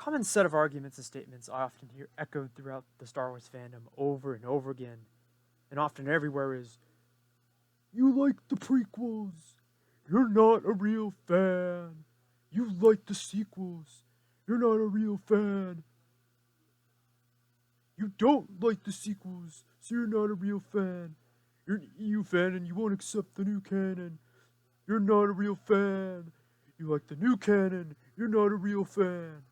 common set of arguments and statements I often hear echoed throughout the Star Wars fandom over and over again, and often everywhere is, "You like the prequels. You're not a real fan. You like the sequels. You're not a real fan. You don't like the sequels, so you're not a real fan. You're an EU fan and you won't accept the new canon. You're not a real fan. You like the new canon. You're not a real fan."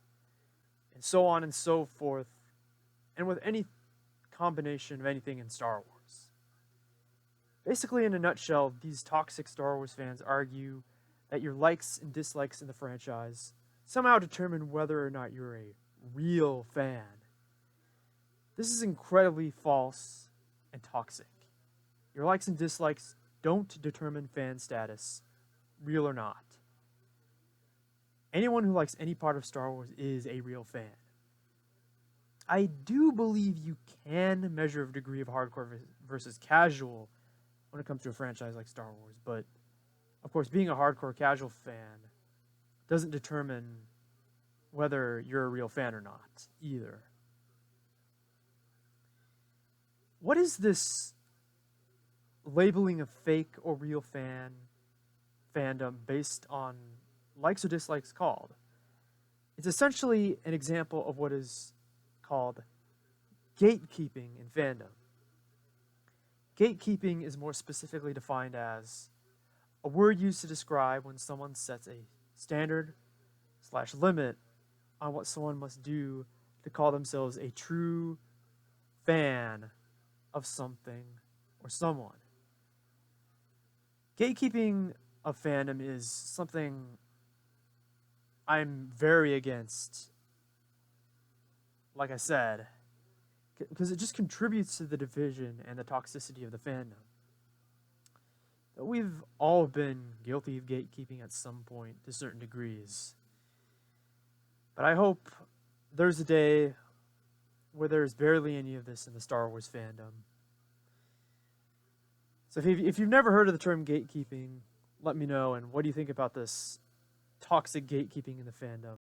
And so on and so forth, and with any combination of anything in Star Wars. Basically, in a nutshell, these toxic Star Wars fans argue that your likes and dislikes in the franchise somehow determine whether or not you're a real fan. This is incredibly false and toxic. Your likes and dislikes don't determine fan status, real or not. Anyone who likes any part of Star Wars is a real fan. I do believe you can measure a degree of hardcore versus casual when it comes to a franchise like Star Wars, but of course, being a hardcore casual fan doesn't determine whether you're a real fan or not, either. What is this labeling of fake or real fandom based on likes or dislikes called? It's essentially an example of what is called gatekeeping in fandom. Gatekeeping is more specifically defined as a word used to describe when someone sets a standard/limit on what someone must do to call themselves a true fan of something or someone. Gatekeeping of fandom is something I'm very against, like I said, because it just contributes to the division and the toxicity of the fandom. We've all been guilty of gatekeeping at some point to certain degrees. But I hope there's a day where there's barely any of this in the Star Wars fandom. So if you've never heard of the term gatekeeping, let me know, and what do you think about this toxic gatekeeping in the fandom?